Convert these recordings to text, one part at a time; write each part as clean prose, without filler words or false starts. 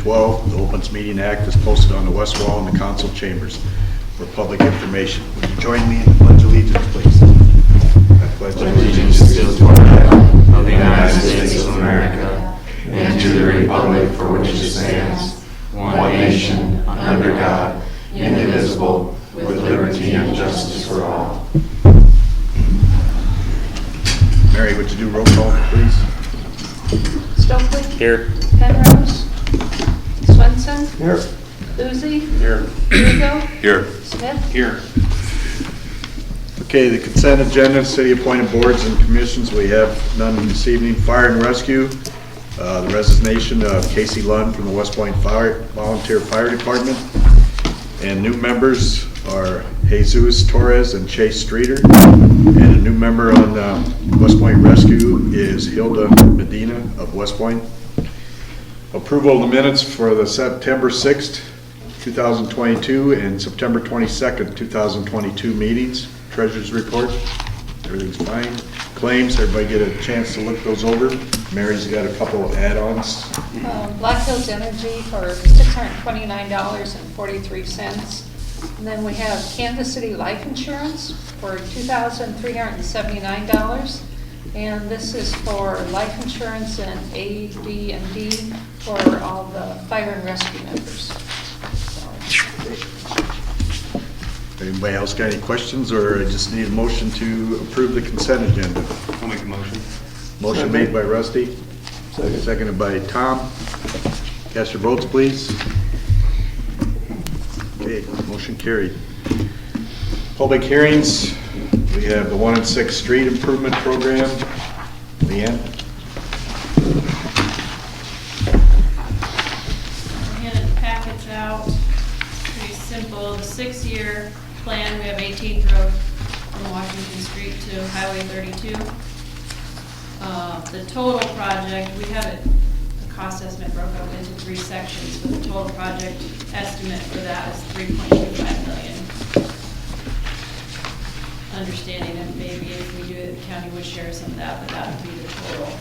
1912. The Opens Meeting Act is posted on the west wall in the council chambers for public information. Would you join me in the Pledge of Allegiance, please? I pledge allegiance to the flag of the United States of America and to the republic for which it stands, one nation, under God, indivisible, with liberty and justice for all. Mary, would you do roll call, please? Stokely? Here. Penrose? Swenson? Here. Lucy? Here. Hugo? Here. Smith? Here. Okay, the consent agenda, city appointed boards and commissions, we have none this evening. Fire and rescue, the resignation of Casey Lund from the West Point Volunteer Fire Department. And new members are Jesus Torres and Chase Streeter. And a new member on West Point Rescue is Hilda Medina of West Point. Approval of the minutes for the September 6th, 2022 and September 22nd, 2022 meetings. Treasurer's report, everything's fine. Claims, everybody get a chance to look those over. Mary's got a couple of add-ons. Black Hills Energy for $629.43. And then we have Kansas City Life Insurance for $2,379. And this is for life insurance in A, B, and D for all the fire and rescue members. Anybody else got any questions, or I just need a motion to approve the consent agenda? I'll make a motion. Motion made by Rusty, seconded by Tom. Cast your votes, please. Okay, motion carried. Public hearings, we have the 1 and 6th Street Improvement Program. Leanne? I handed the package out. Pretty simple. The 6-year plan, we have 18th Road from Washington Street to Highway 32. The total project, we have it, the cost estimate broke up into 3 sections, but the total project estimate for that is $3.25 million. Understanding that maybe if we do it, the county would share some of that, but that would be the total.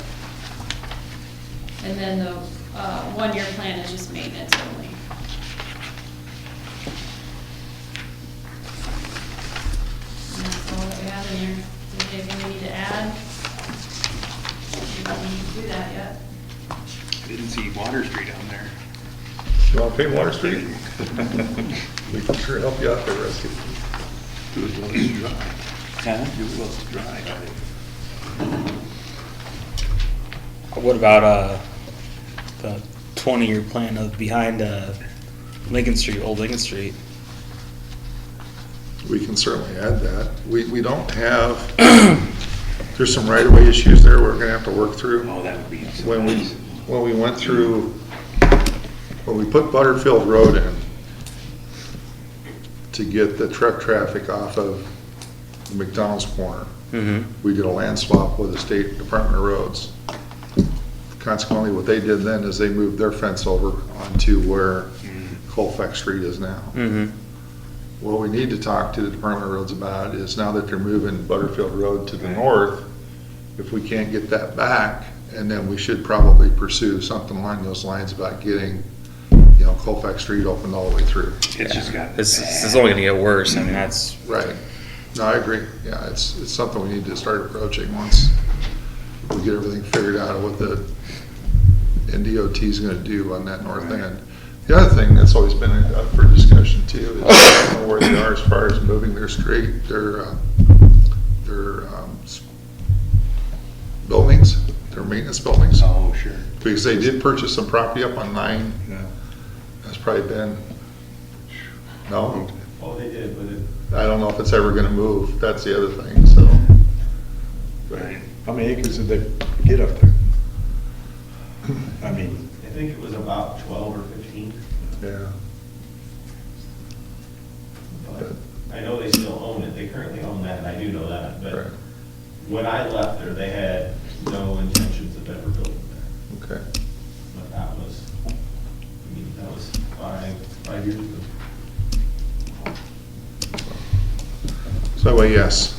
And then the 1-year plan is just maintenance only. And that's all that we have in here. Is there anything we need to add? We don't need to do that yet. I didn't see Water Street on there. You want to pay Water Street? We can sure help you out there, Rusty. Do it while it's dry. Huh? Do it while it's dry. What about the 20-year plan of behind Lincoln Street, Old Lincoln Street? We can certainly add that. We don't have, there's some right-of-way issues there we're gonna have to work through. Oh, that would be so When nice. we went through, when we put Butterfield Road in to get the truck traffic off of the McDonald's corner, we did a land swap with the State Department of Roads. Consequently, what they did then is they moved their fence over onto where Colfax Street is now. What we need to talk to the Department of Roads about is now that they're moving Butterfield Road to the north, if we can't get that back, and then we should probably pursue something along those lines about getting, Colfax Street opened all the way through. It's just got It's only going to get worse. I mean, that's Right. No, I agree. Yeah, it's something we need to start approaching once we get everything figured out of what the NDOT is going to do on that north end. The other thing that's always been up for discussion too is I don't know where they are as far as moving their street, their buildings, their maintenance buildings. Oh, sure. Because they did purchase some property up on 9. That's probably been, no? Oh, they did, but I don't know if it's ever gonna move, that's the other thing, so. Right. How many acres did they get up there? I mean, I think it was about 12 or 15. Yeah. But I know they still own it. They currently own that, and I do know that. But Right. when I left there, they had no intentions of ever building there. Okay. But that was 5 years ago. So, well, yes,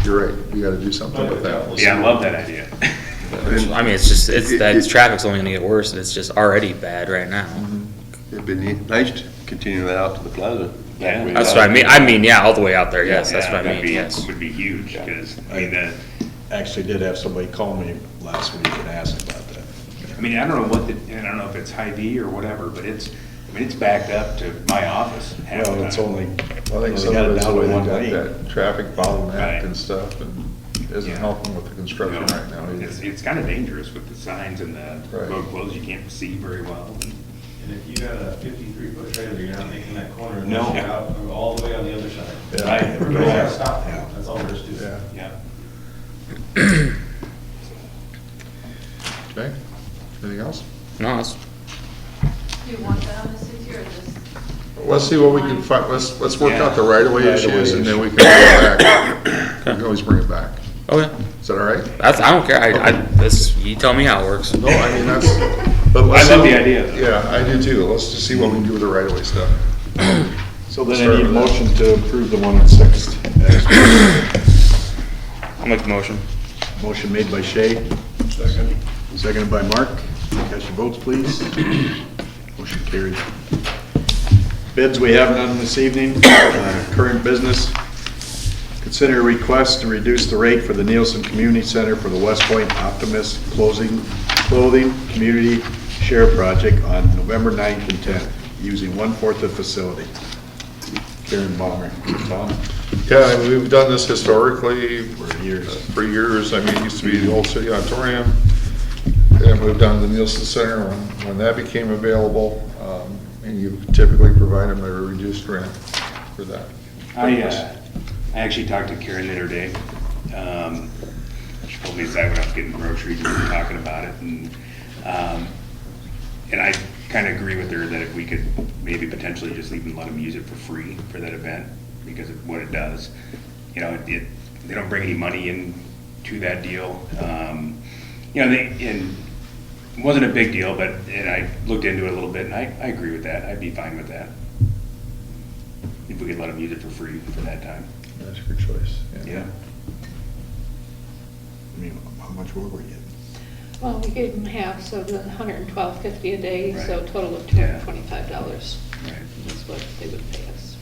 you're right, we gotta do something with that. Yeah, I love that idea. I mean, it's just, that traffic's only gonna get worse, and it's just already bad right now. It'd be nice to continue that out to the plaza. Yeah. That's what I mean, yeah, all the way out there, yes, that's what I that'd mean, be- yes. Would be huge, because, I mean, Actually did have somebody call me last week and ask about that. I mean, I don't know and I don't know if it's Hy-Vee or whatever, but it's backed up to my office half the Well, it's time. only, I think they some got of it it's down the to way one they lane. got that traffic bottleneck Right. and stuff, and isn't Yeah. helping with the construction right now either. It's kind of dangerous with the signs and the Right. road closed, you can't see very well. And if you got a 53-foot trailer, you're not making that corner and No. push it out all the way on the other side. Yeah. Right. Everybody has to stop. Yeah. That's all there is to it. Yeah, Yeah. okay. Anything else? No, that's, Do you want that on the city or just? Let's see what we can find, let's work out the right-of-way Right-of-way issues, and then issue. we can bring it back. We can always bring it back. okay, Is that all right? I don't care, you tell me how it works. No, I mean, that's, but let's I love see- the idea, though. Yeah, I do too. Let's just see what we can do with the right-of-way stuff. So then I need a motion to approve the one at Sixth. I'll make the motion. Motion made by Shay. Second. Seconded by Mark. Cast your votes, please. Motion carried. Bids, we have none this evening. Current business. Consider a request to reduce the rate for the Nielsen Community Center for the West Point Optimist Clothing Community Share Project on November 9th and 10th, using 1/4 of facility. Karen Balmer. Tom? Yeah, I mean, we've done this historically For years. for years. I mean, it used to be the old city auditorium. Then moved on to the Nielsen Center when that became available. And you typically provide them a reduced rent for that. I actually talked to Karen the other day. She told me I went out getting groceries and we were talking about it, and I kind of agree with her that if we could maybe potentially just even let them use it for free for that event, because of what it does. You know, they don't bring any money in to that deal. You know, it wasn't a big deal, and I looked into it a little bit, and I agree with that. I'd be fine with that. If we could let them use it for free for that time. That's a good choice. Yeah. I mean, how much were we getting? Well, we gave them half, so the $112.50 a day, so a Right. total of Yeah. $225. Right. That's what they would pay us.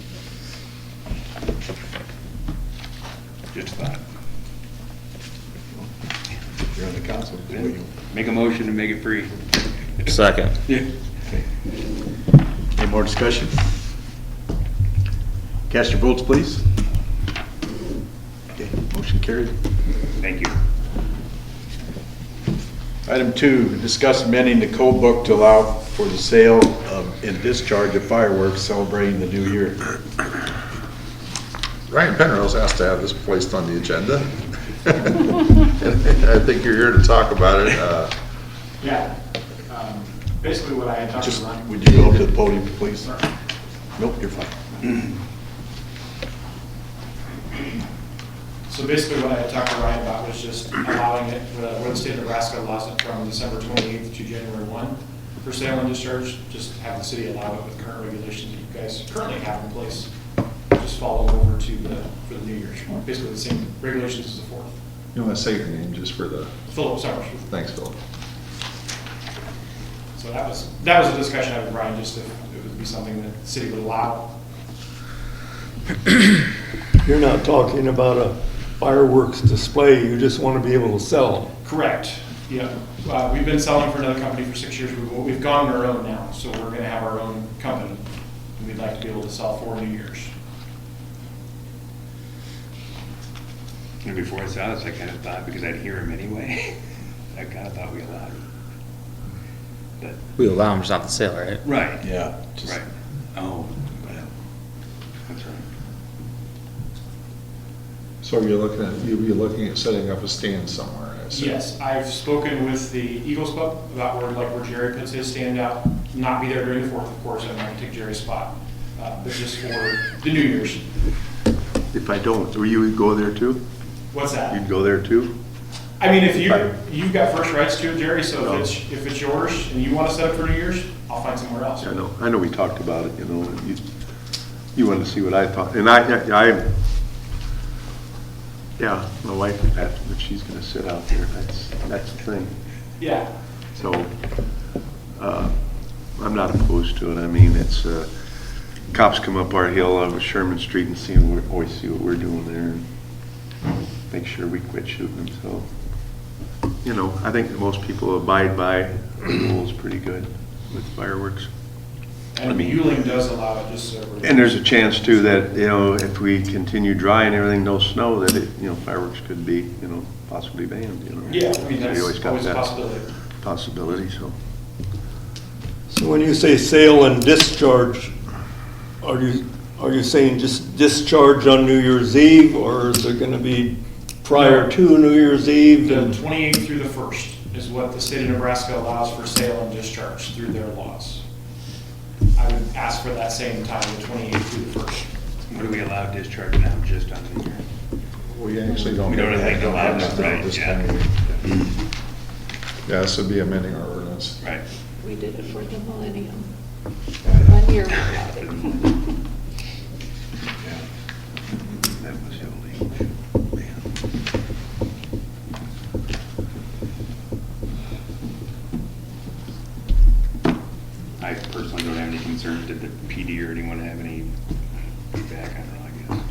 Just thought. You're on the council. what do you- Make a motion to make it free. Second. Yeah. Any more discussion? Cast your votes, please. Okay, motion carried. Thank you. Item 2, discuss amending the code book to allow for the sale of and discharge of fireworks celebrating the new year. Ryan Penrose asked to have this placed on the agenda. I think you're here to talk about it. Yeah, basically what I had talked Just, to Ron. would you go up to the podium, please? Nope, you're fine. So basically what I had talked to Ryan about was just allowing it, where the state of Nebraska allows it from December 28th to January 1 for sale and discharge, just have the city allow it with current regulations that you guys currently have in place. Just follow over to for the New Year's, basically the same regulations as the 4th. You want to say your name just for the, Philip Summers. thanks, Phil. So that was a discussion I had with Ryan, just if it would be something that the city would allow. You're not talking about a fireworks display, you just want to be able to sell them. Correct, yeah. We've been selling for another company for 6 years. We've gone on our own now, so we're gonna have our own company. And we'd like to be able to sell for New Year's. And before I saw this, I kind of thought, because I'd hear him anyway, I kind of thought we allowed it. But, We allow them, just not the sale, right? right, Yeah. just- right. Oh, that's right. So you'll be looking at setting up a stand somewhere, I assume? Yes, I've spoken with the Eagles Club about where Jerry puts his stand out. Not be there during the 4th, of course, I'm not gonna take Jerry's spot. But just for the New Year's. If I don't, will you go there too? What's that? You'd go there too? I mean, if you've got first rights to it, Jerry, so if it's yours and you wanna set up for New Year's, I'll find somewhere else. I know we talked about it, you know, and you wanted to see what I thought, and I Yeah, my wife is asking if she's gonna sit out there, that's the thing. Yeah. So, I'm not opposed to it. I mean, it's, cops come up our hill on Sherman Street and always see what we're doing there, and make sure we quit shooting them, so. You know, I think that most people abide by the rules pretty good with fireworks. And Yuling does allow it, just so we're. And there's a chance too that, you know, if we continue dry and everything, no snow, that it, you know, fireworks could be, you know, possibly banned, you know. Yeah, I mean, So you that's got always a that possibility. possibility, so. So when you say sale and discharge, are you saying just discharge on New Year's Eve, or is it gonna be prior to New Year's Eve? The And 28th through the 1st is what the state of Nebraska allows for sale and discharge through their laws. I would ask for that same time, the 28th through the 1st. What do we allow discharge now, just on the year? We actually don't. We don't have anything allowed, right, This yeah. time of year. Yeah, this would be amending our ordinance. Right. We did it for the millennium. 1 year without it. That was illegal, man. I personally don't have any concerns. Did the PD or anyone have any feedback? I don't know, I guess.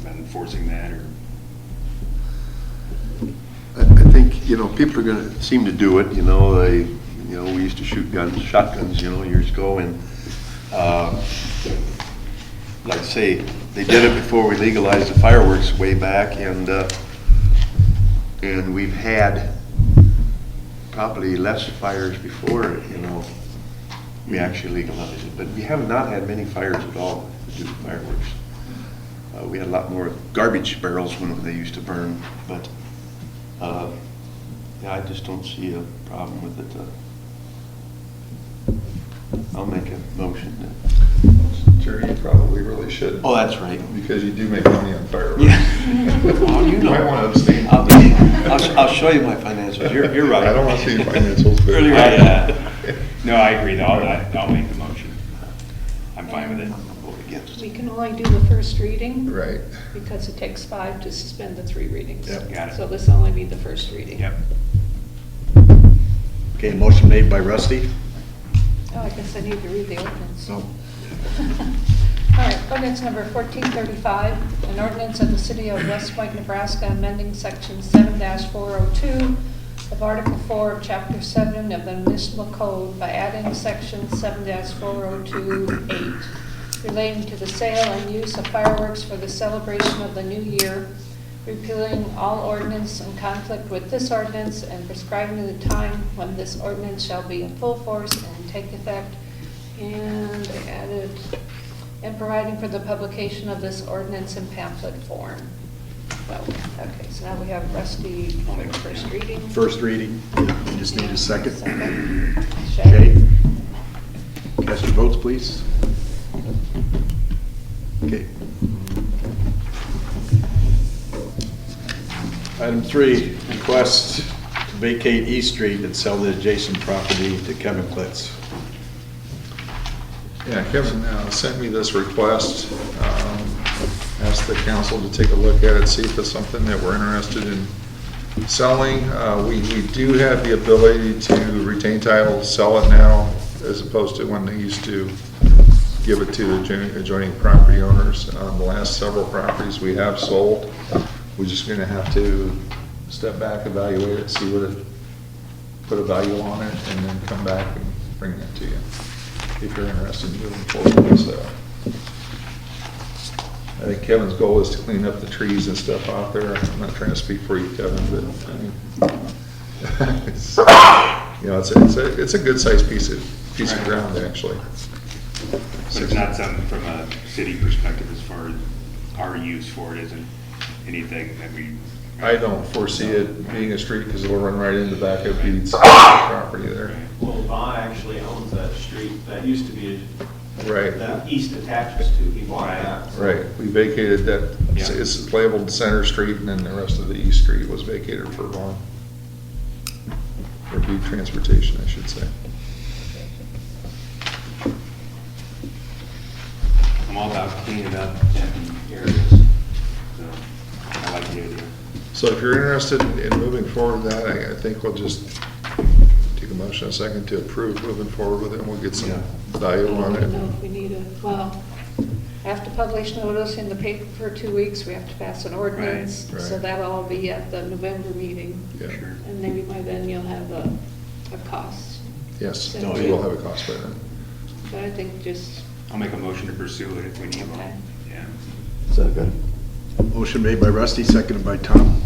About enforcing that or? I think, you know, people are gonna seem to do it, you know, we used to shoot shotguns, you know, years ago, and, like I say, they did it before we legalized the fireworks way back, and we've had probably less fires before, you know, we actually legalized it, but we have not had many fires at all due to fireworks. We had a lot more garbage barrels when they used to burn, but yeah, I just don't see a problem with it. I'll make a motion. Jerry, you probably really should. Oh, that's right. Because you do make money on fireworks. Oh, you know. might want to abstain. I'll show you my financials. You're right. I don't want to see financials, but. Earlier, no, I agree, though. I'll make the motion. I'm fine with it. Vote against. We can only do the first reading. Right. Because it takes 5 to suspend the 3 readings. Yep. Got it. So this will only be the first reading. Yep. Okay, motion made by Rusty. Oh, I guess I need to read the ordinance. No. All right, ordinance number 1435, an ordinance of the city of West Point, Nebraska, amending section 7-402 of Article 4 of Chapter 7 of the Municipal Code by adding section 7-402(8), relating to the sale and use of fireworks for the celebration of the new year, repealing all ordinance in conflict with this ordinance, and prescribing the time when this ordinance shall be in full force and take effect, and they added, and providing for the publication of this ordinance in pamphlet form. Well, okay, so now we have Rusty for first reading. First reading, yeah, we just need a second. Second. Shay. Cast your votes, please. Okay. Item 3, request to vacate East Street and sell the adjacent property to Kevin Klitz. Yeah, Kevin sent me this request, asked the council to take a look at it, see if it's something that we're interested in selling. We do have the ability to retain title, sell it now, as opposed to when they used to give it to the adjoining property owners. The last several properties we have sold. We're just gonna have to step back, evaluate it, see what it, put a value on it, and then come back and bring it to you, if you're interested in moving forward with sale. I think Kevin's goal is to clean up the trees and stuff out there. I'm not trying to speak for you, Kevin, but I mean, it's, you know, it's a good sized piece of ground, actually. So it's not something from a city perspective as far as our use for it isn't anything that we. I don't foresee it being a street because it'll run right into the back of Pete's property there. Well, Vaughn actually owns that street, that used to be, Right. that east attaches to, he bought that. so- Right, we vacated that, it's labeled Center Street, and then the rest of the East Street was vacated for Vaughn. Or Butte Transportation, I should say. I'm all about cleaning up empty areas. So I like the So if you're interested in moving forward with that, I think we'll just take a motion a second to approve moving forward with it, and we'll get some value I on don't it. know if we need a, well, I have to publish notice in the paper for 2 weeks, we have to pass an ordinance, Right, so right. that'll all be at the November meeting. Yeah. Sure. And maybe by then you'll have a cost. Yes, Oh, we yeah. will have a cost by then. But I think just, I'll make a motion to pursue it if we need Okay. one. Yeah. Second. Motion made by Rusty, seconded by Tom.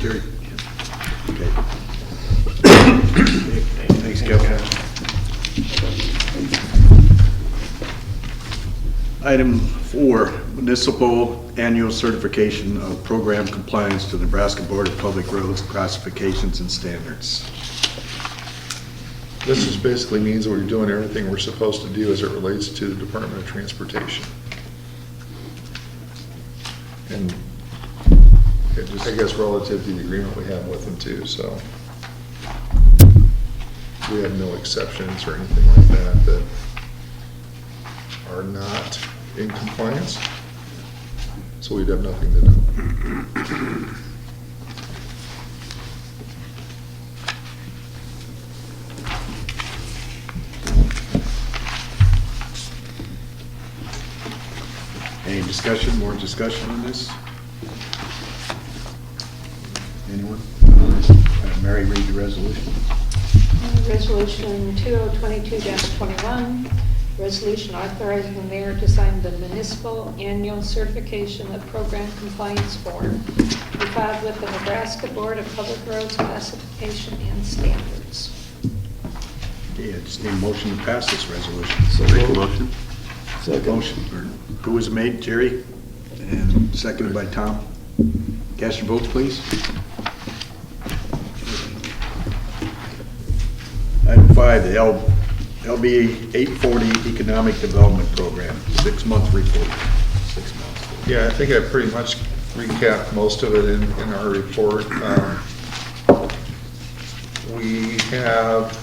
Jerry? Okay. Thanks, Kevin. Item 4, municipal annual certification of program compliance to the Nebraska Board of Public Roads classifications and standards. This just basically means that we're doing everything we're supposed to do as it relates to the Department of Transportation. And I guess relative to the agreement we have with them too, so. We have no exceptions or anything like that that are not in compliance. So we'd have nothing to do. Any discussion, more discussion on this? Anyone? Mary, read the resolution. Resolution 2022-21, resolution authorizing the mayor to sign the municipal annual certification of program compliance form be filed with the Nebraska Board of Public Roads classification and standards. Okay, I just need a motion to pass this resolution. So Make a moved. motion. Second. Motion, or who was made, Jerry? And seconded by Tom. Cast your votes, please. Item 5, the LB 840 Economic Development Program, 6-month report. 6 months. Yeah, I think I pretty much recapped most of it in our report. We have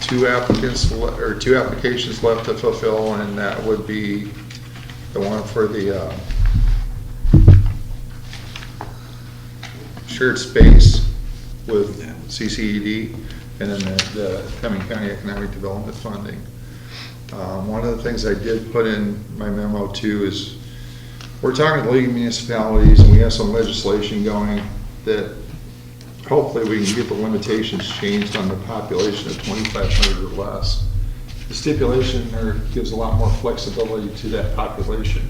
two applications left to fulfill, and that would be the one for the shared space with CCED, and then the Cumming County Economic Development Funding. One of the things I did put in my memo too is we're talking to leading municipalities, and we have some legislation going that hopefully we can get the limitations changed on the population of 2,500 or less. The stipulation there gives a lot more flexibility to that population.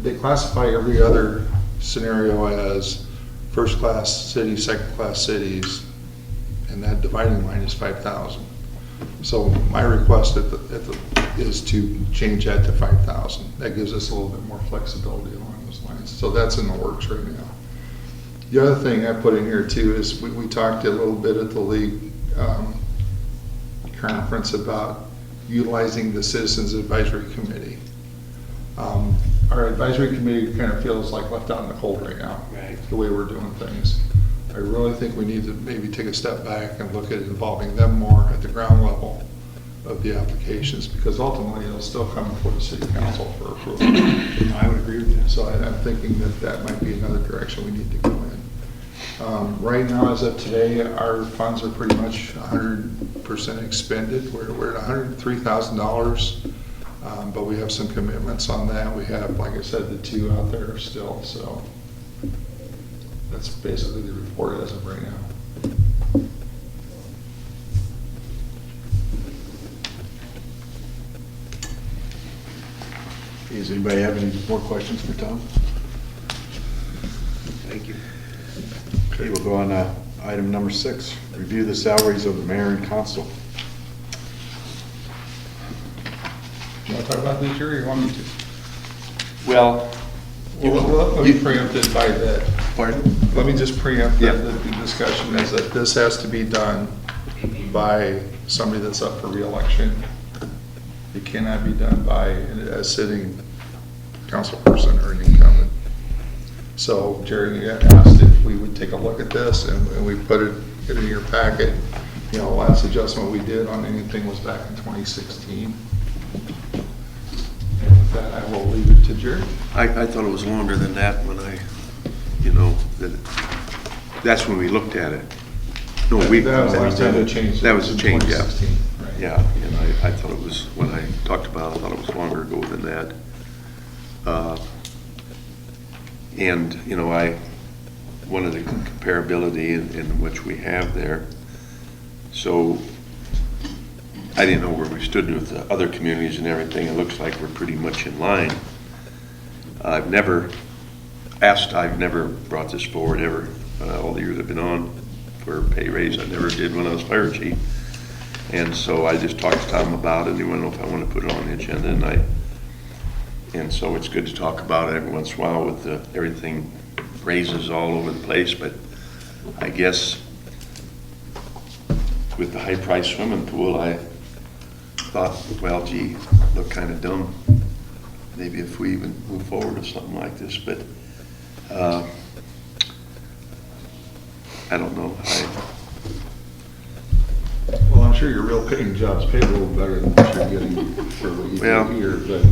They classify every other scenario as first-class cities, second-class cities, and that dividing line is 5,000. So my request is to change that to 5,000. That gives us a little bit more flexibility along those lines. So that's in the works right now. The other thing I put in here too is we talked a little bit at the league conference about utilizing the Citizens Advisory Committee. Our advisory committee kind of feels like left out in the cold right now, Right. the way we're doing things. I really think we need to maybe take a step back and look at involving them more at the ground level of the applications, because ultimately it'll still come before the city council for approval. No, I would agree with that. So I'm thinking that that might be another direction we need to go in. Right now, as of today, our funds are pretty much 100% expended. We're at $103,000, but we have some commitments on that. We have, like I said, the 2 out there still, so that's basically the report as of right now. Does anybody have any more questions for Tom? Thank you. Okay, we'll go on to item number 6, review the salaries of the mayor and council. Do you want to talk about this, Jerry, or you want me to? Well, Let me preempt it by that. Pardon? Let me just preempt Yeah. the discussion is that this has to be done by somebody that's up for reelection. It cannot be done by a sitting council person or an incumbent. So Jerry asked if we would take a look at this, and we put it in your packet. You know, the last adjustment we did on anything was back in 2016. that, I will leave it to Jerry. I thought it was longer than that when that's when we looked at it. No, That was the last time they changed it. That was a in change, yeah. 2016, right. Yeah, and I thought it was, when I talked about it, I thought it was longer ago than that. And, I wanted the comparability in which we have there. So I didn't know where we stood with the other communities and everything. It looks like we're pretty much in line. I've never brought this forward ever, all the years I've been on for a pay raise. I never did when I was fire chief. And so I just talked to Tom about it. He wanted to know if I want to put it on the agenda, and so it's good to talk about it every once in a while with everything raises all over the place. But I guess with the high price swimming pool, I thought, well, gee, look kind of dumb maybe if we even move forward with something like this. But I don't know. Well, I'm sure your real paying jobs pay a little better than what you're getting for what you Well, do here, but.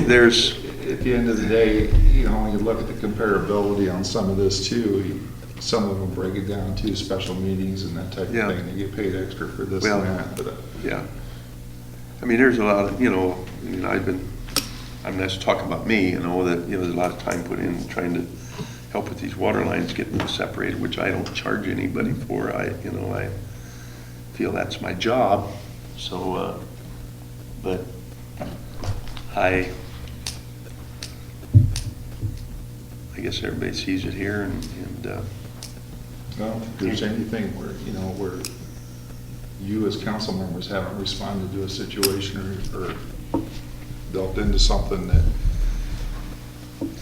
There's, At the end of the day, when you look at the comparability on some of this too, some of them break it down to special meetings and that type of Yeah. thing. They get paid extra for this Well, and that, but. yeah. I mean, there's a lot of, I'm just talking about me, that, there's a lot of time put in trying to help with these water lines, getting them separated, which I don't charge anybody for. I feel that's my job. So, but I guess everybody sees it here and Well, if there's anything where, where you as council members haven't responded to a situation or delved into something that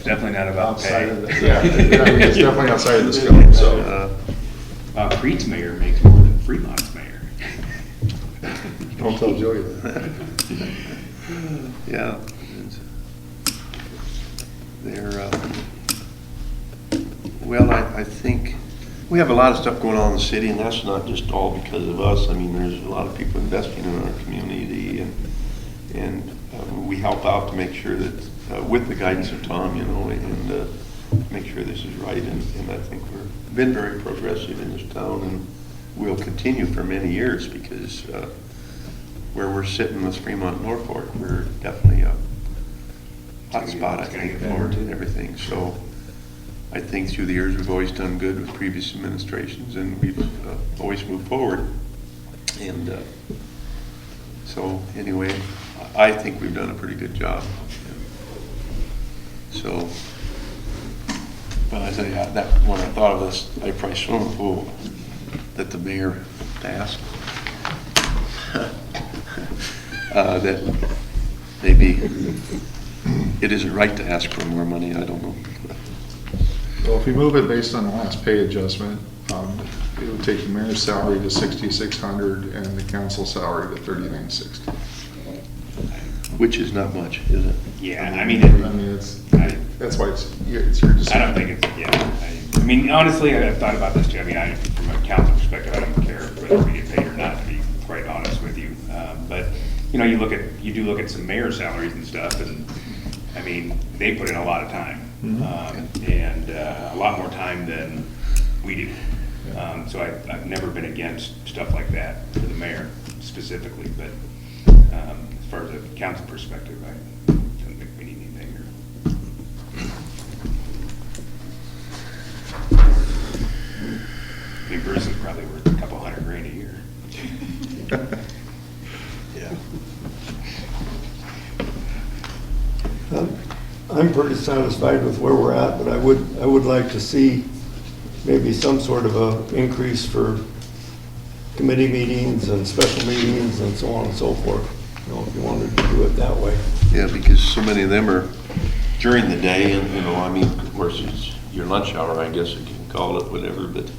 Definitely not about outside pay. of the, yeah, it's definitely outside of the scope, so. Creed's mayor makes more than Fremont's mayor. Don't tell Joey that. yeah. They're, well, I think we have a lot of stuff going on in the city, and that's not just all because of us. I mean, there's a lot of people investing in our community, and we help out to make sure that, with the guidance of Tom, and make sure this is right. And I think we've been very progressive in this town, and will continue for many years because where we're sitting with Fremont and Norfolk, we're definitely a hot spot, I think, forward and everything. So I think through the years, we've always done good with previous administrations, and we've always moved forward. And so anyway, I think we've done a pretty good job. So, but I tell you, that when I thought of this high-price swimming pool that the mayor passed, that maybe it isn't right to ask for more money. I don't know. Well, if you move it based on the last pay adjustment, it would take the mayor's salary to $6,600 and the council salary to $3,960. Which is not much, is it? Yeah, I mean, that's why it's your decision. I don't think it's, I mean, honestly, I've thought about this too. I mean, from a council perspective, I don't care whether we get paid or not, to be quite honest with you. But, you do look at some mayor salaries and stuff, and, I mean, they put in a lot of time. And a lot more time than we do. So I've never been against stuff like that for the mayor specifically, but as far as a council perspective, I don't think we need anything here. I mean, Bruce is probably worth a couple $100,000 a year. Yeah. I'm pretty satisfied with where we're at, but I would like to see maybe some sort of a increase for committee meetings and special meetings and so on and so forth, if you wanted to do it that way. Yeah, because so many of them are during the day, and, I mean, of course, it's your lunch hour, I guess you can call it, whatever, but,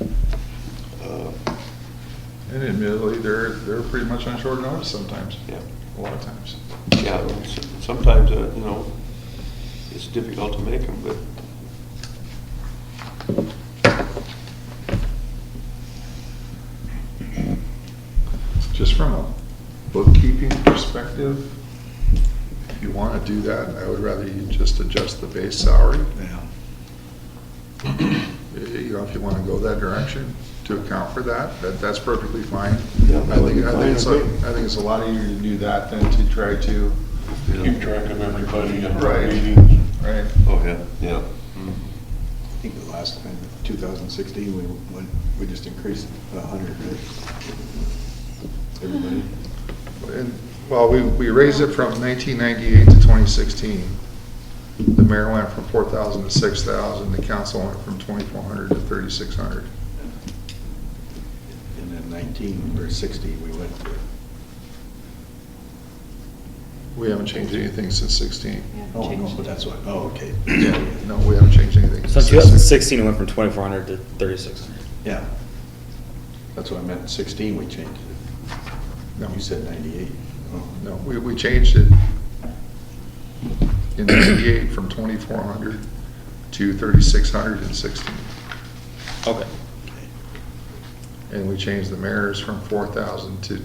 And admittedly, they're pretty much on short notice sometimes. yeah. A lot of times. Yeah, sometimes, it's difficult to make them, but Just from a bookkeeping perspective, If you want to do that, I would rather you just adjust the base salary. Yeah. You know, if you want to go that direction to account for that, that's perfectly fine. Yeah, I that would think, be I fine think it's, with me. I think it's a lot easier to do that than to try to, Keep track of everybody and Right. meetings. right? Oh, yeah, yeah. I think the last time, 2016, we just increased 100, right? Everybody. And, well, we raised it from 1998 to 2016. The mayor went from 4,000 to 6,000, the council went from 2,400 to 3,600. And then 19 or 60, we went to. We haven't changed anything since 16. Oh, no, but that's what, oh, okay. No, we haven't changed anything. So in 2016, it went from 2,400 to 3,600. Yeah. That's what I meant, 16 we changed it. No. You said 98. Oh. No, we changed it in 98 from 2,400 to 3,600 in 16. Okay. And we changed the mayor's from 4,000 to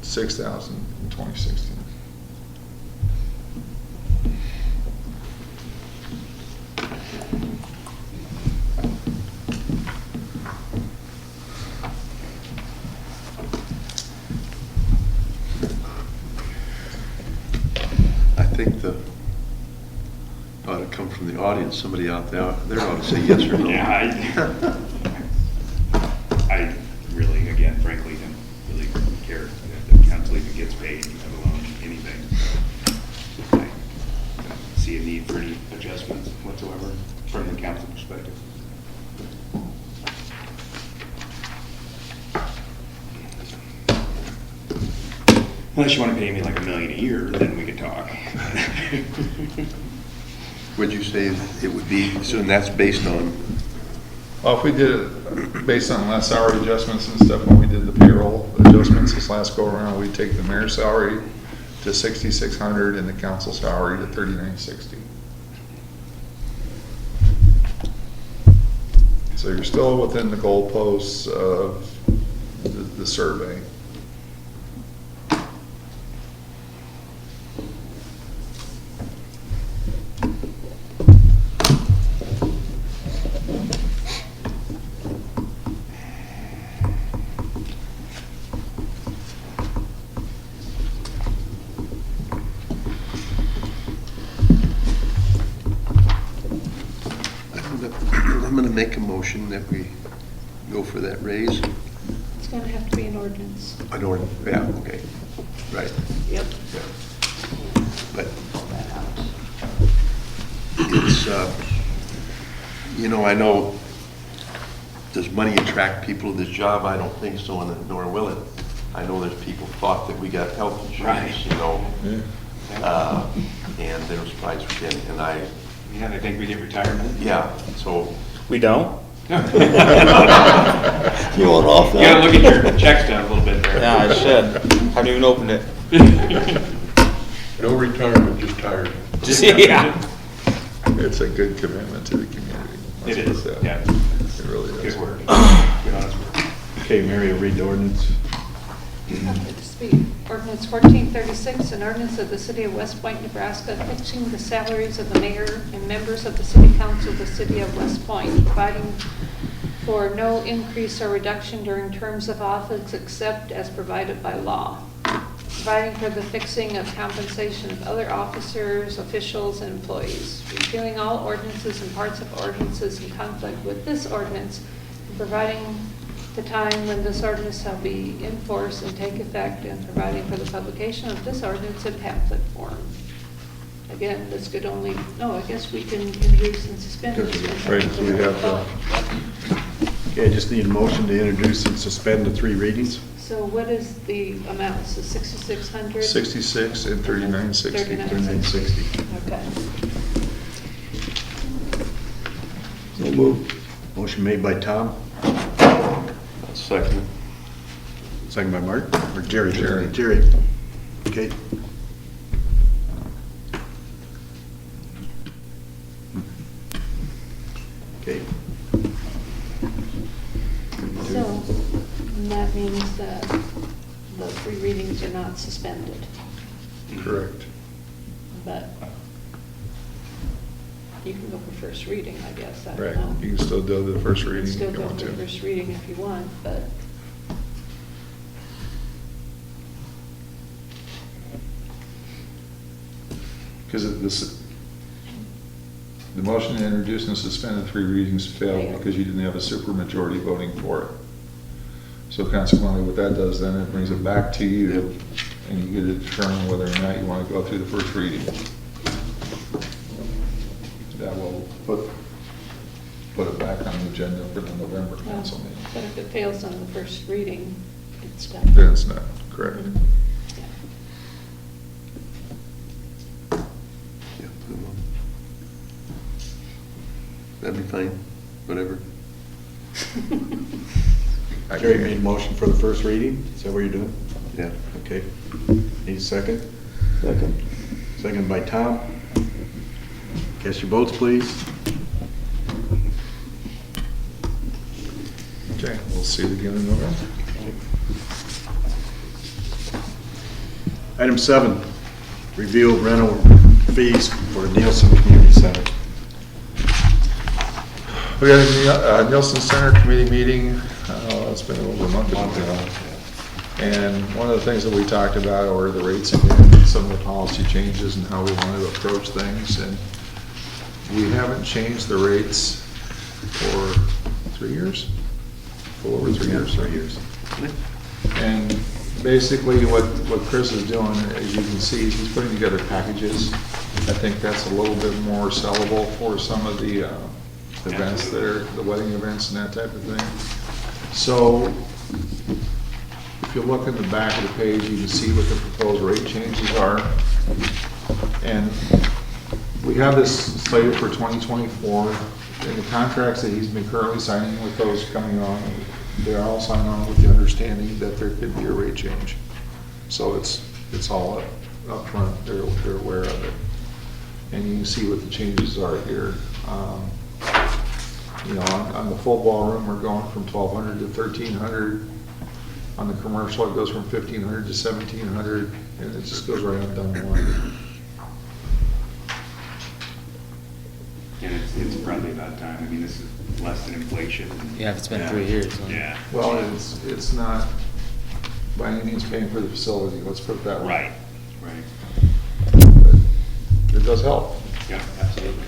6,000 in 2016. I think the, ought to come from the audience, somebody out there ought to say yes or no. Yeah, I really, again, frankly, don't really care if the council even gets paid, let alone anything. I don't see a need for any adjustments whatsoever from the council perspective. Unless you want to pay me like $1 million a year, then we could talk. Would you say it would be, so and that's based on, Well, if we did it based on last salary adjustments and stuff, when we did the payroll adjustments this last go around, we'd take the mayor's salary to 6,600 and the council salary to 3,960. So you're still within the goalposts of the survey. I'm gonna make a motion that we go for that raise. It's gonna have to be an ordinance. I don't, yeah, okay, right, Yep. yeah. But Pull that out. it's, you know, I know, does money attract people to this job? I don't think so, and nor will it. I know there's people thought that we got health insurance, Right. you know, and they're surprised we didn't, and Yeah, they think we get retirement. yeah, so, We don't? You want off You that? gotta look at your check stub a little bit there. Yeah, I should. Haven't even opened it. no retirement, just tired. Just, yeah. It's a good commitment to the community. It Let's is, put that. yeah. It really is. Good work. Good honest work. Okay, Mary will read the ordinance. Speak. Ordinance 1436, an ordinance of the city of West Point, Nebraska, fixing the salaries of the mayor and members of the city council of the city of West Point, providing for no increase or reduction during terms of office except as provided by law, providing for the fixing of compensation of other officers, officials, and employees, repealing all ordinances and parts of ordinances in conflict with this ordinance, and providing the time when this ordinance shall be in force and take effect, and providing for the publication of this ordinance in pamphlet form. Again, this could only, no, I guess we can introduce and suspend it. Right, so we have to- Okay, I just need a motion to introduce and suspend the 3 readings. So what is the amount? So 6,600? 66 and 3,960. 3960. Okay. So move. Motion made by Tom, Second. second by Mark, or Jerry? Jerry. Jerry. Okay. Okay. So that means that the 3 readings are not suspended. Correct. but you can go for first reading, I guess. I don't Right, know. you can still do the first You can reading still if you go want for to. first reading if you want, but Because the motion to introduce and suspend the 3 readings failed because you didn't have a supermajority voting for it. So consequently, what that does then, it brings it back to you, and you get to determine whether or not you want to go through the first reading. That will put it back on the agenda for the November council meeting. but if it fails on the first reading, it's done. Then it's not, correct. Mhm. Yeah. Yeah, put 'em on. That'd be fine, whatever. Gary made a motion for the first reading. Is that what you're doing? Yeah. Okay. Need a second? Second. Second by Tom. Cast your votes, please. Okay, we'll see it again in November. Item 7, review of rental fees for Nielsen Community Center. We had a Nielsen Center Committee meeting, it's been over a month ago now. And one of the things that we talked about were the rates again, some of the policy changes and how we want to approach things. And we haven't changed the rates for 3 years? A little over 3 years. 3 years. And basically what Chris is doing, as you can see, he's putting together packages. I think that's a little bit more sellable for some of the events that are, the wedding events and that type of thing. So if you look in the back of the page, you can see what the proposed rate changes are. And we have this slated for 2024, and the contracts that he's been currently signing with those coming on, they're all signed on with the understanding that there could be a rate change. So it's all up front. They're aware of it. And you can see what the changes are here. You know, on the full ballroom, we're going from 1,200 to 1,300. On the commercial, it goes from 1,500 to 1,700, and it just goes right on down the line. And it's probably about time. I mean, this is less than inflation. Yeah, if it's been 3 years. huh? Yeah. Well, it's not by any means paying for the facility, let's put it that way. Right, right. But it does help. Yeah, absolutely.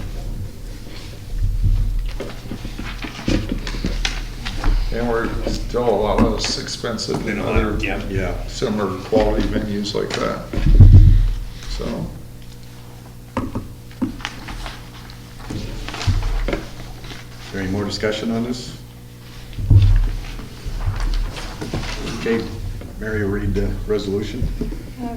And we're still a lot less expensive than other Yeah. similar quality venues like that. So. Is there any more discussion on this? Okay, Mary will read the resolution.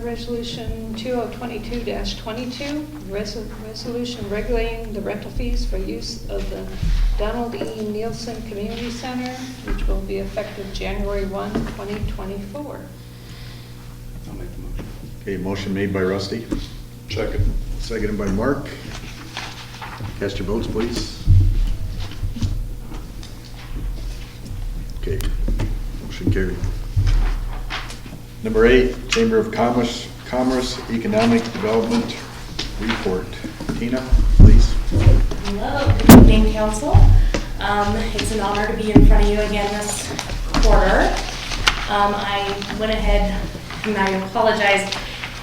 Resolution 2022-22, resolution regulating the rental fees for use of the Donald E. Nielsen Community Center, which will be effective January 1, 2024. I'll make the motion. Okay, motion made by Rusty. Second. Seconded by Mark. Cast your votes, please. Okay, motion carried. Number 8, Chamber of Commerce Economic Development Report. Tina, please. Hello, good evening, council. It's an honor to be in front of you again this quarter. I went ahead, and I apologize,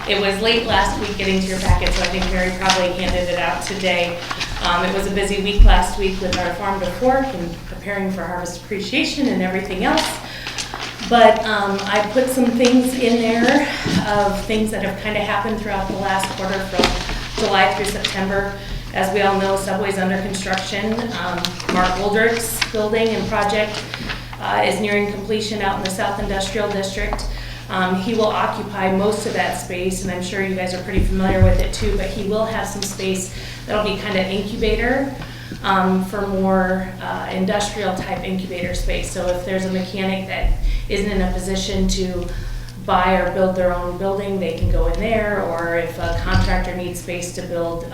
it was late last week getting to your packet, so I think Mary probably handed it out today. It was a busy week last week with our farm to fork and preparing for harvest appreciation and everything else. But I put some things in there of things that have kind of happened throughout the last quarter from July through September. As we all know, Subway's under construction. Mark Woldrick's building and project is nearing completion out in the South Industrial District. He will occupy most of that space, and I'm sure you guys are pretty familiar with it too, but he will have some space that'll be kind of incubator for more industrial type incubator space. So if there's a mechanic that isn't in a position to buy or build their own building, they can go in there, or if a contractor needs space to build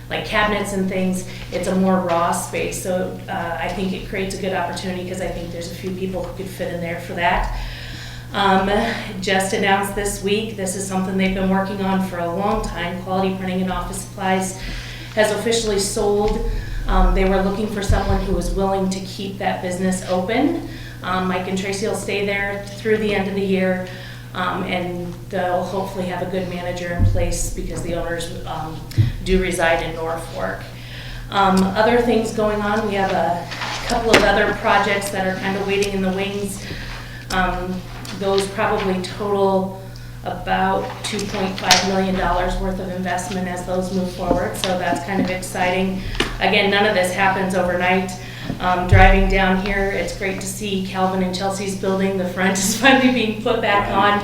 like cabinets and things, it's a more raw space. So I think it creates a good opportunity because I think there's a few people who could fit in there for that. Just announced this week, this is something they've been working on for a long time. Quality Printing and Office Supplies has officially sold. They were looking for someone who was willing to keep that business open. Mike and Tracy will stay there through the end of the year, and they'll hopefully have a good manager in place because the owners do reside in Norfolk. Other things going on, we have a couple of other projects that are kind of waiting in the wings. Those probably total about $2.5 million worth of investment as those move forward, so that's kind of exciting. Again, none of this happens overnight. Driving down here, it's great to see Calvin and Chelsea's building. The front is finally being put back on.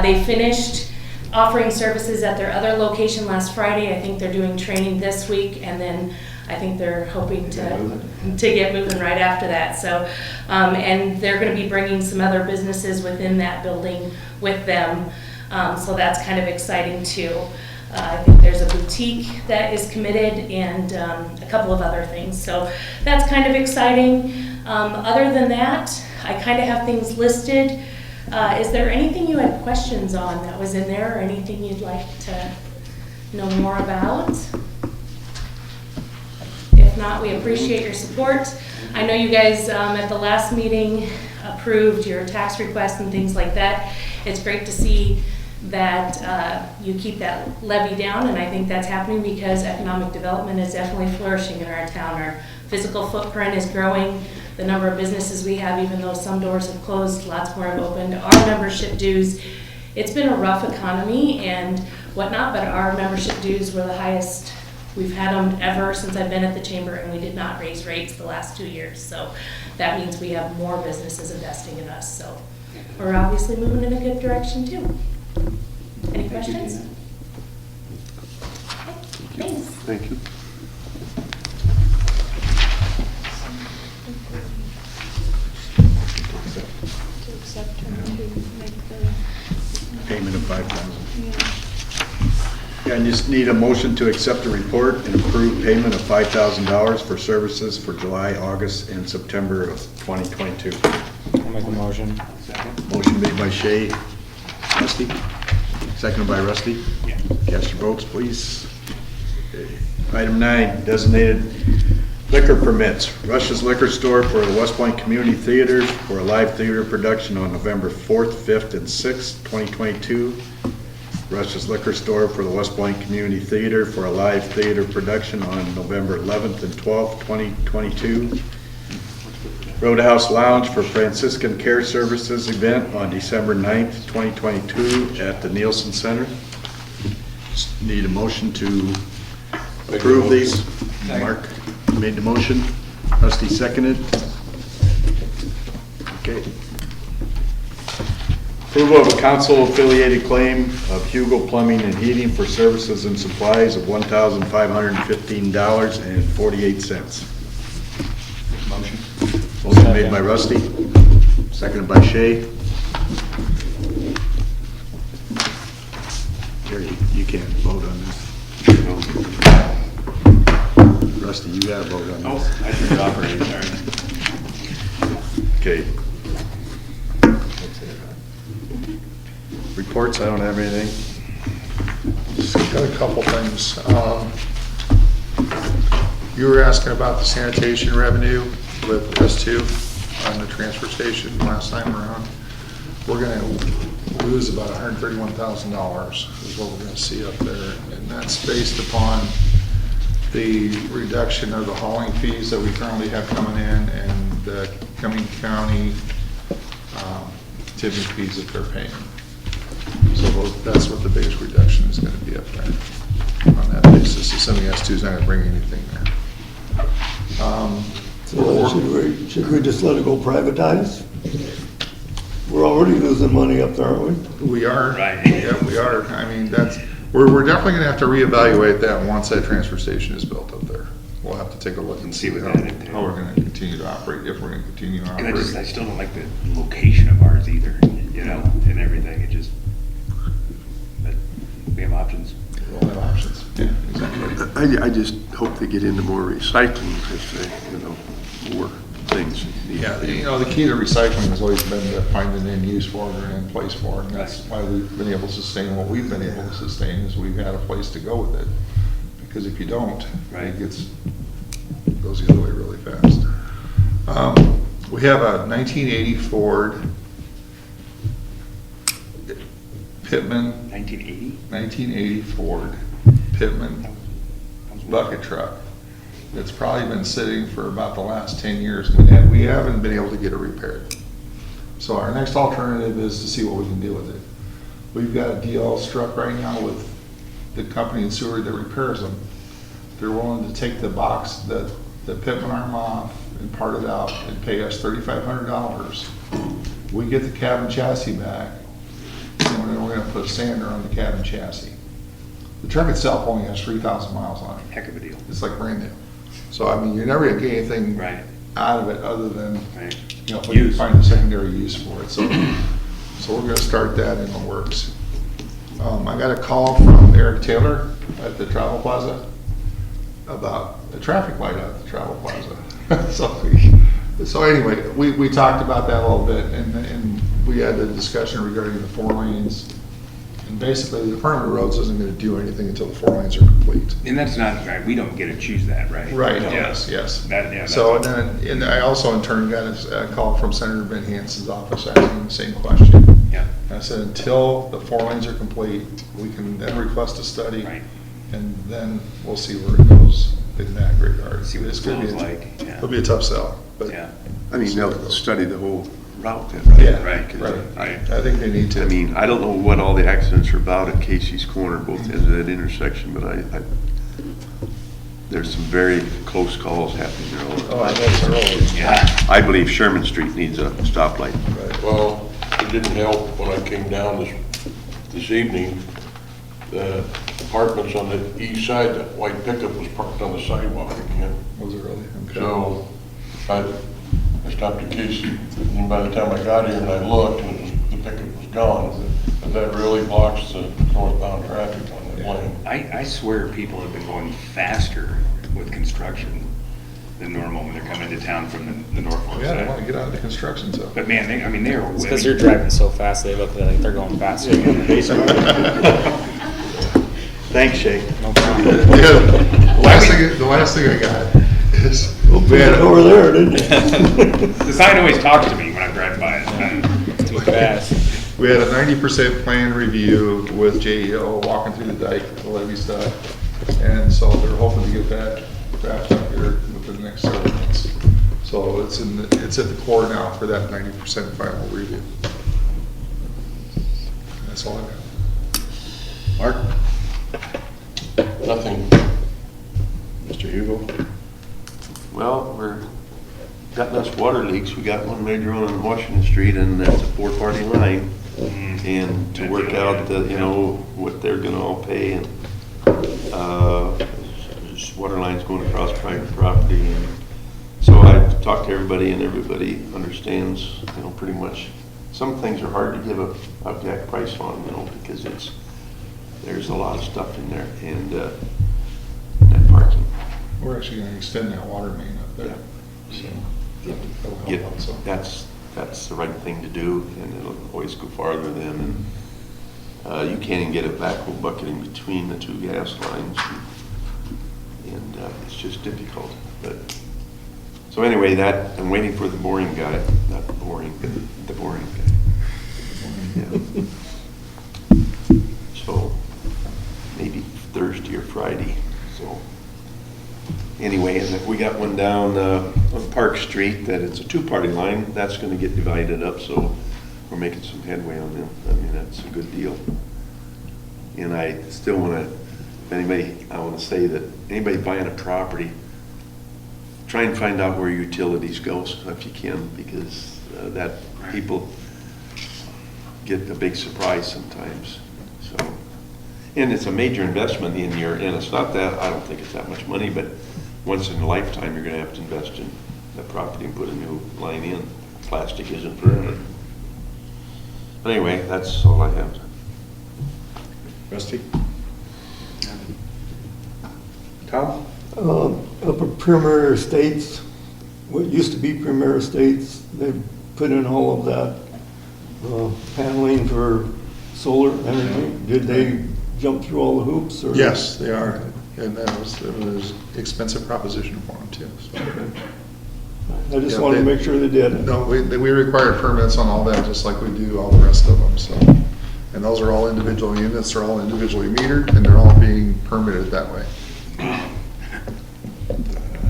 They finished offering services at their other location last Friday. I think they're doing training this week, and then I think they're hoping to get moving right after that. So, and they're going to be bringing some other businesses within that building with them. So that's kind of exciting too. I think there's a boutique that is committed and a couple of other things. So that's kind of exciting. Other than that, I kind of have things listed. Is there anything you had questions on that was in there, or anything you'd like to know more about? If not, we appreciate your support. I know you guys at the last meeting approved your tax requests and things like that. It's great to see that you keep that levy down, and I think that's happening because economic development is definitely flourishing in our town. Our physical footprint is growing. The number of businesses we have, even though some doors have closed, lots more have opened. Our membership dues, it's been a rough economy and whatnot, but our membership dues were the highest we've had them ever since I've been at the chamber, and we did not raise rates the last 2 years. So that means we have more businesses investing in us. So we're obviously moving in a good direction too. Any questions? Okay, thanks. Thank you. To accept and to make the, Payment of $5,000. Yeah, I just need a motion to accept the report and approve payment of $5,000 for services for July, August, and September of 2022. I'll make a motion. Motion made by Shay. Rusty? Seconded by Rusty? Yeah. Cast your votes, please. Okay. Item 9, designated liquor permits. Rush's Liquor Store for the West Point Community Theater for a live theater production on November 4th, 5th, and 6th, 2022. Rush's Liquor Store for the West Point Community Theater for a live theater production on November 11th and 12th, 2022. Roadhouse Lounge for Franciscan Care Services event on December 9th, 2022 at the Nielsen Center. Just need a motion to approve these. Mark made the motion. Rusty seconded. Okay. Approval of a council-affiliated claim of Hugel Plumbing and Heating for services and supplies of $1,515.48. Motion. Motion made by Rusty, seconded by Shay. Gary, you can't vote on this. Rusty, you gotta vote on Oh, this. I turned it off already, sorry. Okay. Reports, I don't have anything. Just got a couple things. You were asking about the sanitation revenue with S2 on the transfer station last time around. We're gonna lose about $131,000 is what we're gonna see up there. And that's based upon the reduction of the hauling fees that we currently have coming in and the Cumming County tipping fees that they're paying. So that's what the biggest reduction is gonna be up there on that basis, assuming S2's not gonna bring anything there. So should we just let it go privatize? We're already losing money up there, aren't we? We are. Right. Yeah, we are. I mean, we're definitely gonna have to reevaluate that once that transfer station is built up there. We'll have to take a look and see what how that entails. we're gonna continue to operate, if we're gonna continue to And I operate. still don't like the location of ours either, you know, and everything, it just, but we have options. We'll have options. Yeah, exactly. I just hope they get into more recycling, because they, more things. Yeah, the key to recycling has always been to find an end use for it or an end place for it. And that's why we've been able to sustain what we've been able to sustain, is we've had a place to go with it. Because if you don't, Right. it goes the other way really fast. We have a 1980 Ford Pittman, 1980 Ford Pittman bucket truck that's probably been sitting for about the last 10 years, and we haven't been able to get it repaired. So our next alternative is to see what we can do with it. We've got a deal struck right now with the company in Seward that repairs them. They're willing to take the box, the Pittman arm off and part it out and pay us $3,500. We get the cab and chassis back, and then we're gonna put a sander on the cab and chassis. The truck itself only has 3,000 miles on it. Heck of a deal. It's like brand new. So, I mean, you're never gonna get anything Right. out of it other than, Right. if we can Use. find a secondary use for it. So we're gonna start that in the works. I got a call from Eric Taylor at the Travel Plaza about a traffic light out at the Travel Plaza. So anyway, we talked about that a little bit, and we had a discussion regarding the 4 lanes. And basically, the Department of Roads isn't gonna do anything until the 4 lanes are complete. And that's not, right, we don't get to choose that, right? Right, Yeah. yes. That, So, and I also in turn got a call from Senator Ben Hanson's office asking the same question. Yeah. I said, until the 4 lanes are complete, we can then request a study. Right. And then we'll see where it goes in that regard. See what It's it gonna be feels a- like, yeah. It'll be a tough sell, but. Yeah. I mean, they'll study the whole route then, right? Yeah, Right, 'Cause right. I think they need to. I mean, I don't know what all the accidents are about at Casey's Corner, both ends of that intersection, but there's some very close calls happening there all the time. Oh, I know it's early. Yeah. I believe Sherman Street needs a stoplight. Right. Well, it didn't help when I came down this evening. The apartments on the east side, that white pickup was parked on the sidewalk again. Was it really? Okay. So I stopped at Casey, and by the time I got here and I looked, and the pickup was gone. But that really blocks the northbound traffic on the lane. I swear people have been going faster with construction than normal when they're coming to town from the Norfolk Yeah, they side. want to get out of the construction zone. But man, they are. It's because you're driving so fast, they look like they're going faster. Thanks, Shay. No problem. The last thing I got is, we had Over there, didn't you? The sign always talks to me when I'm driving by it. Too fast. we had a 90% plan review with JEO, walking through the dike, the levee stuff. And so they're hoping to get that wrapped up here within the next several months. So it's at the core now for that 90% final review. That's all I got. Mark? Nothing. Mr. Hugo? Well, got less water leaks. We got one major one on Washington Street, and that's a 4-party line. And to work out, what they're gonna all pay, and, this water line's going across private property. And so I've talked to everybody, and everybody understands, pretty much. Some things are hard to give a exact price on, because there's a lot of stuff in there, and that parking. We're actually going to extend that water main up there. So that'll help Yeah, out some. that's the right thing to do, and it'll always go farther than, and you can't even get a backhoe bucket in between the 2 gas lines, and it's just difficult. But so anyway, I'm waiting for the boring guy, not the boring, but the boring guy. Yeah. So maybe Thursday or Friday. So anyway, and if we got one down on Park Street that it's a 2-party line, that's going to get divided up. So we're making some headway on them. I mean, that's a good deal. And I still want to, I want to say that anybody buying a property, try and find out where utilities goes if you can, because that people get a big surprise sometimes. So, and it's a major investment and it's not that, I don't think it's that much money, but once in a lifetime, you're gonna have to invest in the property and put a new line in. Plastic isn't forever. But anyway, that's all I have. Rusty? Tom? Up at Premier Estates, what used to be Premier Estates, they put in all of that paneling for solar energy. Did they jump through all the hoops, or? Yes, they are, and it was an expensive proposition for them too, so. I just Yeah, wanted to they- make sure they did. No, we require permits on all that, just like we do all the rest of them, so. And those are all individual units, they're all individually metered, and they're all being permitted that way.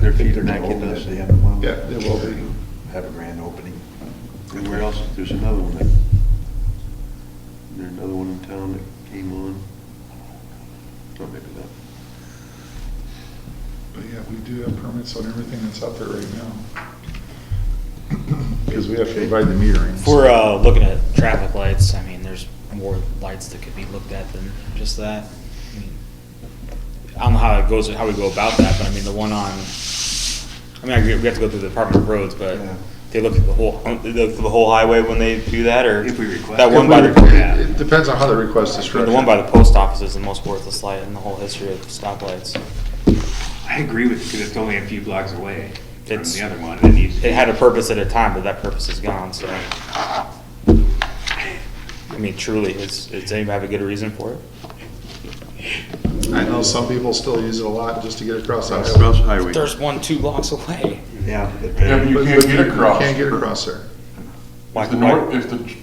Their feet are not getting at the end of the month. Yeah, they will be. Have a grand opening. And where else, there's another one that, there's another one in town that came on. Oh, maybe not. But yeah, we do have permits on everything that's out there right now. Because we have to provide the metering. If we're looking at traffic lights, I mean, there's more lights that could be looked at than just that. I mean, I don't know how it goes, how we go about that, but I mean, the one on, I mean, I agree, we have to go through the Department of Roads, but Yeah. they look at the whole highway when they do that, or? If we request. That one by the, It depends on how the request is the structured. one by the post office is the most worthless light in the whole history of stoplights. I agree with you, because it's only a few blocks away from It's- the other one. It needs. It had a purpose at a time, but that purpose is gone, so. I mean, truly, does anybody have a good reason for it? I know some people still use it a lot just to get across that. Across the highway. There's one 2 blocks away. Yeah. Yeah, but you can't get across. You can't get across there. If the north, if the,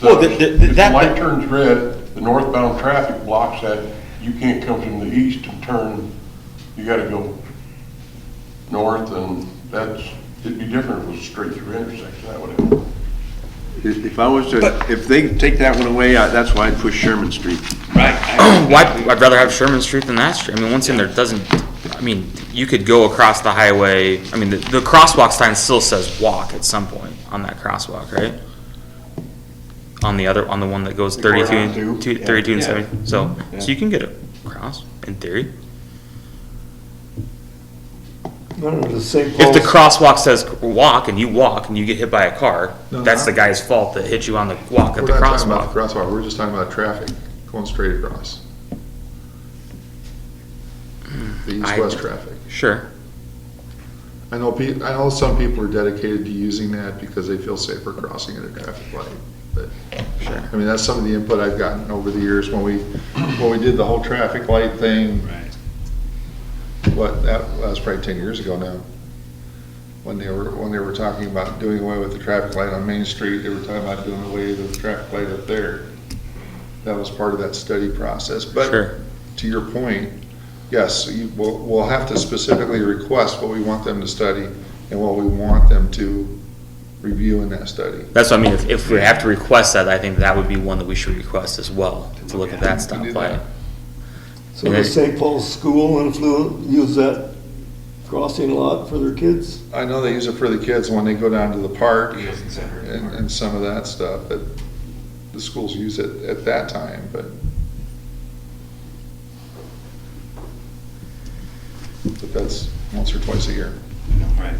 Well, if the that- light turns red, the northbound traffic blocks that, you can't come from the east and turn, you gotta go north, and that's, it'd be different if it was a straight through intersection, that would help. If I was to, if they take that one away, that's why I'd push Sherman Street. Right. I'd rather have Sherman Street than that street. I mean, once in there, it doesn't, I mean, you could go across the highway. I mean, the crosswalk sign still says walk at some point on that crosswalk, right? On the one that goes 32 and 32 and Yeah. 70. So Yeah. you can get across in theory. I don't know, the St. If the Paul's, crosswalk says walk and you get hit by a car, No, that's no. the guy's fault that hit you on the walk at We're the not talking about the crosswalk. crosswalk, we're just talking about traffic going straight across. The east-west traffic. Sure. I know some people are dedicated to using that because they feel safer crossing at a traffic light, but, Sure. I mean, that's some of the input I've gotten over the years when we did the whole traffic light thing. Right. That was probably 10 years ago now. When they were talking about doing away with the traffic light on Main Street, they were talking about doing away with the traffic light up there. That was part of that study process. But Sure. to your point, yes, we'll have to specifically request what we want them to study and what we want them to review in that study. That's what I mean. If we have to request that, I think that would be one that we should request as well, to look at that We can do stoplight. that. so the St. Paul's school use that crossing lot for their kids? I know they use it for the kids when they go down to the park Yes, et cetera. and some of that stuff, but the schools use it at that time, but that's once or twice a year. Right.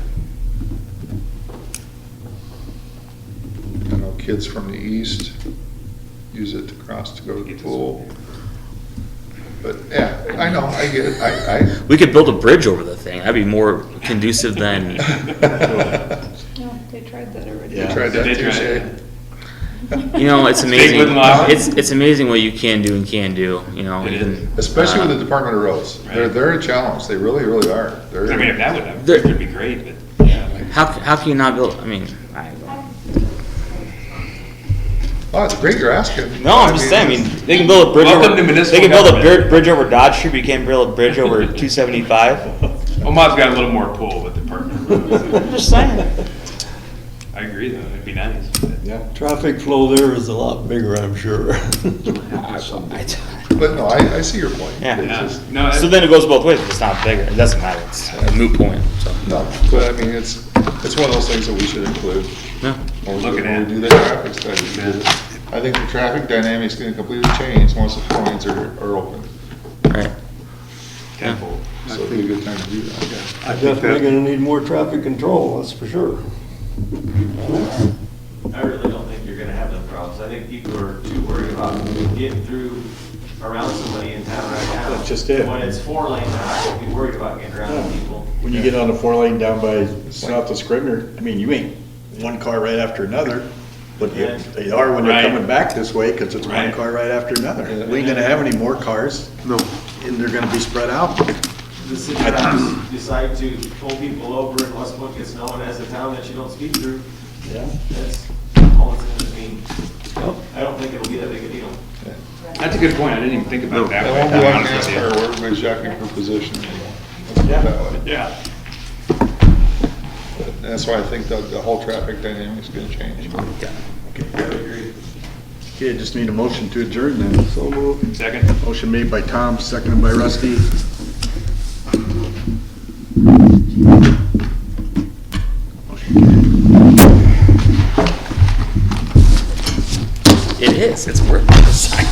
I know kids from the east use it to cross to go to the pool. But, yeah, I know, I get it, We could build a bridge over the thing. That'd be more conducive than. No, they tried that already. I tried that They too, tried Shay. that. You know, it's amazing. wouldn't allow it? It's amazing what you can do and can do. You know, It even is. Especially with the Department of Roads. Right. They're a challenge, they really, really are. They're- I mean, if that would happen, There- it'd be great, but yeah. like- how can you not build? I mean, Oh, it's great you're asking. no, I'm just saying. I mean, they can build a bridge Welcome over. to municipal They can build a government. bridge over Dodge Street, but you can't build a bridge over 275. Omaha's got a little more pull with the partner roads. I'm just saying. I agree, though, it'd be nice. but- Yeah. Traffic flow there is a lot bigger, I'm sure. But no, I see your point. Yeah. It's Yeah. just- No, So then it goes both ways. If it's not bigger, it doesn't matter. It's a moot point. So. No, but I mean, it's one of those things that we should include. Yeah. When we Looking when at. we do the traffic study. Because I think the traffic dynamics gonna completely change once the four lanes are open. Right. Tenfold. So it'd be a good time to do that. Definitely gonna need more traffic control, that's for sure. I really don't think you're gonna have them problems. I think people are too worried about getting through around somebody in town right now. That's just it. When it's 4 lane, I won't be worried about getting around people. When you get on the 4 lane down by south of Scribner, I mean, you ain't one car right after another, but they are when they're Right. coming back this way, because it's one Right. car right after another. We ain't gonna have any more cars, No. and they're gonna be spread out. The city cops decide to pull people over and West Point gets known as a town that you don't speed through. Yeah. That's all it's gonna mean. I don't think it'll be that big a deal. That's a good point, I didn't even think about it that That way. won't be to be like honest with you. NASCAR where everybody's jockeying for position anymore. Let's put it that way. Yeah. That's why I think the whole traffic dynamic's gonna change. Okay, just need a motion to adjourn then. So moved. Second? Motion made by Tom, seconded by Rusty. It is, it's worth it.